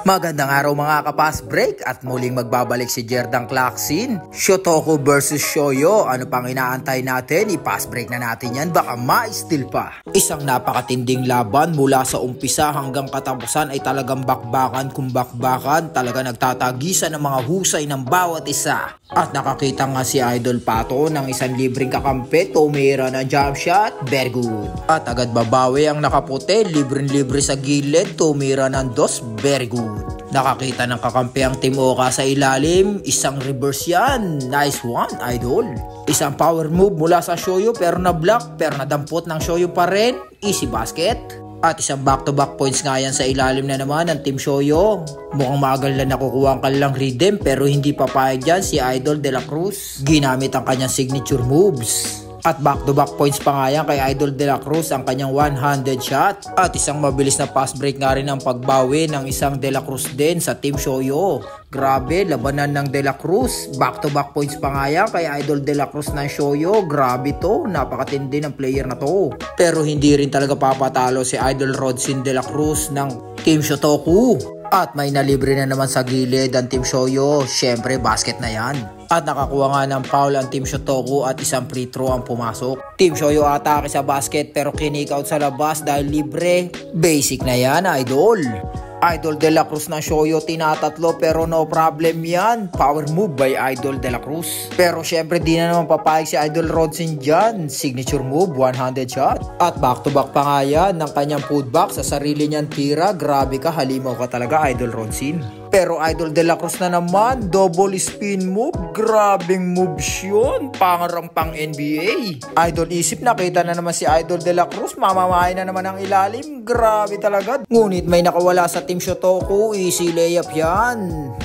Magandang araw mga kapas break at muling magbabalik si Jerdang Claxin. Shotoku versus Shoyo. Ano pang inaantay natin? I-pass break na natin yan, baka ma-steal pa. Isang napakatinding laban mula sa umpisa hanggang katapusan ay talagang bakbakan kung bakbakan. Talaga nagtatagisan ng mga husay ng bawat isa. At nakakita nga si Idol Pato ng isang libreng kakampi, tumira ng jump shot, very good. At agad babawi ang nakaputi, libreng-libre sa gilid, tumira ng dos, very good. Nakakita ng kakampi ang Team Oka sa ilalim, isang reverse yan, nice one Idol. Isang power move mula sa Shoyo pero na-block, pero nadampot ng Shoyo pa rin, easy basket. At isang back-to-back points nga yan sa ilalim na naman ng Team Shoyo. Mukhang maagal na nakukuha ang kanilang rhythm pero hindi papayag dyan si Idol De La Cruz. Ginamit ang kanyang signature moves. At back-to-back points pa nga yan kay Idol De La Cruz ang kanyang one-handed shot. At isang mabilis na pass break nga rin ang pagbawi ng isang De La Cruz din sa Team Shoyo. Grabe, labanan ng De La Cruz. Back-to-back points pa nga yan kay Idol De La Cruz ng Shoyo. Grabe to, napakatindi ng player na to. Pero hindi rin talaga papatalo si Idol Rodsin De La Cruz ng Team Shotoku. At may nalibre na naman sa gilid ang Team Shoyo. Syempre, basket na yan. At nakakuha nga ng foul ang Team Shotoku at isang free throw ang pumasok. Team Shoyo atake sa basket pero kinik out sa labas dahil libre. Basic na yan, Idol. Idol De La Cruz ng Shoyo tinatatlo pero no problem yan. Power move by Idol De La Cruz. Pero syempre di na naman papayag si Idol Rodsin dyan. Signature move, one-handed shot. At back to back pa nga yan ng kanyang putback sa sarili niyang tira. Grabe ka, halimaw ka talaga Idol Rodsin. Pero Idol De La Cruz na naman, double spin move. Grabing moves yun. Pangarang pang NBA. Idol isip, nakita na naman si Idol De La Cruz. Mamamahay na naman ang ilalim. Grabe talaga. Ngunit may nakawala sa Team Shotoku. Easy layup yan.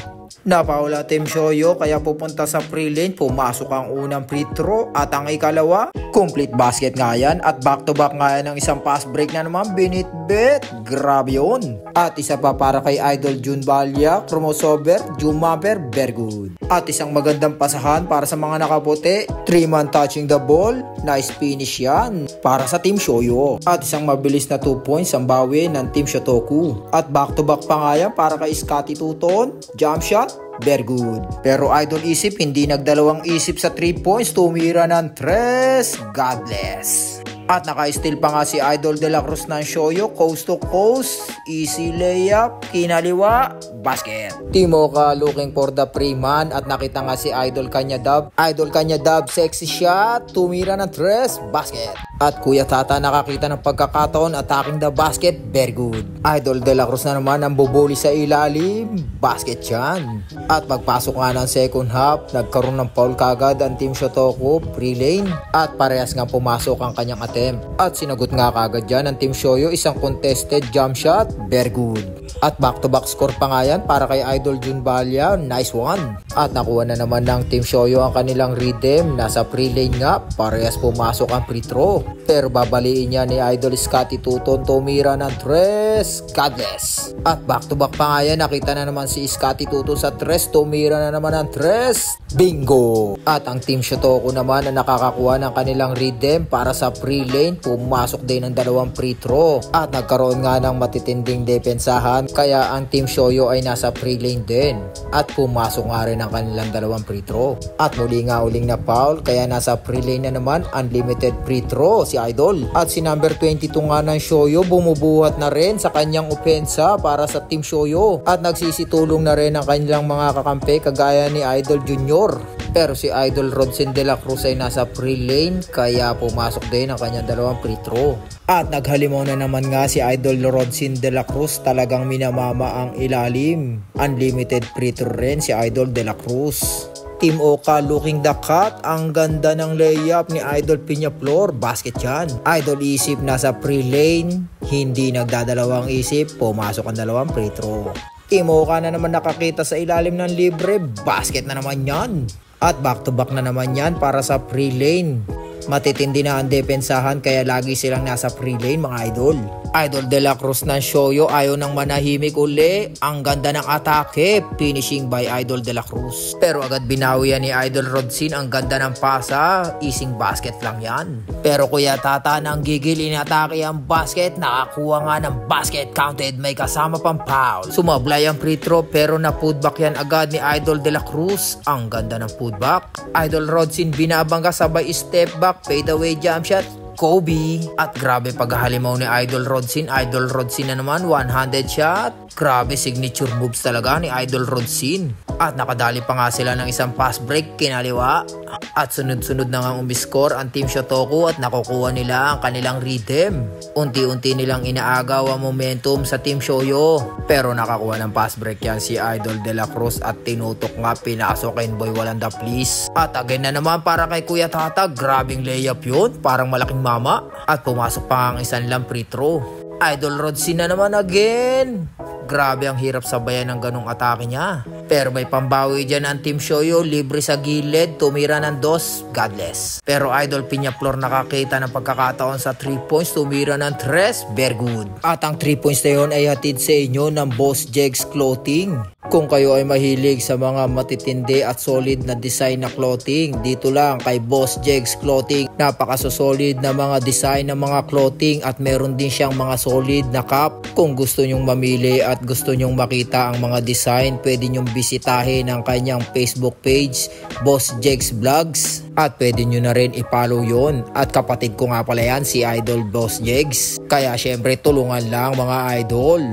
Napawala Team Shoyo kaya pupunta sa free lane, pumasok ang unang free throw at ang ikalawa, complete basket nga yan at back to back nga yan ng isang pass break na naman, binitbit, grabe yun. At isa pa para kay Idol Jun Balya, crossover, jumper, very good. At isang magandang pasahan para sa mga nakaputi, 3-man touching the ball, nice finish yan para sa Team Shoyo. At isang mabilis na 2 points ang bawi ng Team Shotoku. At back to back pa nga yan para kay Scotty Tuton, jump shot, very good. Pero Idol isip, hindi nagdalawang isip sa 3 points, tumira ng 3, God bless. At naka-steal pa nga si Idol De La Cruz ng Shoyo, coast to coast, easy layup, kinaliwa, basket. Team Oka looking for the free man at nakita nga si Idol Kanyadab. Idol Kanyadab, sexy shot, tumira ng 3, basket. At Kuya Tata nakakita ng pagkakataon, attacking the basket, very good. Idol De La Cruz na naman ang bubuli sa ilalim, basket yan. At pagpasok nga ng second half, nagkaroon ng foul kagad ang Team Shotoku, free lane. At parehas nga pumasok ang kanyang attempt. At sinagot nga kagad dyan ang Team Shoyo, isang contested jump shot, very good. At back-to-back score pa nga yan para kay Idol Jun Balya, nice one. At nakuha na naman ng Team Shoyo ang kanilang rhythm, nasa free lane nga, parehas pumasok ang free throw. Pero babaliin niya ni Idol Scotty Tuton, tumira ng 3, God bless. At back-to-back pa nga yan, nakita na naman si Scotty Tuton sa 3, tumira na naman ng 3, bingo. At ang Team Shotoku naman na nakakakuha ng kanilang rhythm para sa free lane, pumasok din ng 2 free throw. At nagkaroon nga ng matitinding depensahan, kaya ang Team Shoyo ay nasa free lane din. At pumasok nga rin ang kanilang 2 free throw. At muli nga uling na foul, kaya nasa free lane na naman, unlimited free throw si Idol. At si number 22 nga ng Shoyo, bumubuhat na rin sa kanyang opensa para sa Team Shoyo. At nagsisitulong na rin ang kanilang mga kakampi kagaya ni Idol Junior. Pero si Idol Rodsin De La Cruz ay nasa free lane, kaya pumasok din ang kanyang 2 free throw. At naghalimaw na naman nga si Idol Rodsin De La Cruz, talagang minamama ang ilalim. Unlimited free throw rin si Idol De La Cruz. Team Oka looking the cut, ang ganda ng layup ni Idol Piñaflor, basket yan. Idol isip nasa free lane, hindi nagdadalawang isip, pumasok ang 2 free throw. Team Oka na naman nakakita sa ilalim ng libre, basket na naman yan. At back to back na naman yan para sa free lane. Matitindi na ang depensahan kaya lagi silang nasa free lane mga idol. Idol De La Cruz ng Shoyo ayaw nang manahimik uli. Ang ganda ng atake, finishing by Idol De La Cruz. Pero agad binawi yan ni Idol Rodsin, ang ganda ng pasa, easing basket lang yan. Pero Kuya Tata nang gigil inatake ang basket, nakakuha nga ng basket, counted, may kasama pang foul. Sumablay ang free throw pero na-putback yan agad ni Idol De La Cruz. Ang ganda ng putback. Idol Rodsin binabangga sabay step back, fade away jump shot, Kobe. At grabe paghahalimaw ni Idol Rodsin. Idol Rodsin na naman, one-handed shot. Grabe signature moves talaga ni Idol Rodsin. At nakadali pa nga sila ng isang pass break kinaliwa. At sunod-sunod na nga umiscore ang Team Shotoku at nakukuha nila ang kanilang rhythm. Unti-unti nilang inaagaw ang momentum sa Team Shoyo. Pero nakakuha ng pass break yan si Idol De La Cruz at tinutok nga, pinasok Boy Walanda please. At again na naman para kay Kuya Tata, grabing layup yun, parang malaking mama. At pumasok pa ang isa nilang free throw. Idol Rodsin na naman again. Grabe ang hirap sabayan ng ganong atake niya. Pero may pambawi dyan ang Team Shoyo, libre sa gilid, tumira ng dos, godless. Pero Idol Piñaflor nakakita ng pagkakataon sa 3 points, tumira ng 3, very good. At ang 3 points na yun ay hatid sa inyo ng Boss Jegs Clothing. Kung kayo ay mahilig sa mga matitindi at solid na design na clothing, dito lang kay Boss Jegs Clothing. Napakasolid na mga design ng mga clothing at meron din siyang mga solid na cap. Kung gusto nyong mamili at gusto nyong makita ang mga design, pwede nyong bisitahin ang kanyang Facebook page, Boss Jegs Vlogs. At pwede nyo na rin i-follow yon. At kapatid ko nga pala yan, si Idol Boss Jegs. Kaya syempre tulungan lang mga idol.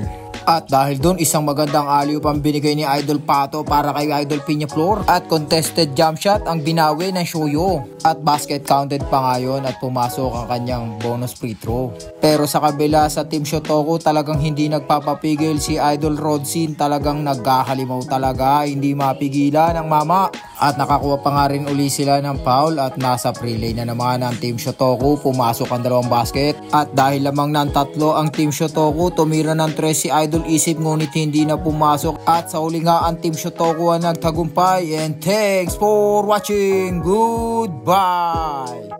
At dahil doon, isang magandang alley-oop ang binigay ni Idol Pato para kay Idol Piñaflor. At contested jump shot ang binawi ng Shoyo. At basket counted pa ngayon at pumasok ang kanyang bonus free throw. Pero sa kabila sa Team Shotoku, talagang hindi nagpapapigil si Idol Rodsin. Talagang nagkahalimaw talaga, hindi mapigilan ng mama. At nakakuha pa nga rin uli sila ng foul at nasa free lane na naman ang Team Shotoku. Pumasok ang dalawang basket. At dahil lamang ng 3 ang Team Shotoku, tumira ng 3 si Idol Isip ngunit hindi na pumasok. At sa uli nga ang Team Shotoku ang nagtagumpay. And thanks for watching. Goodbye!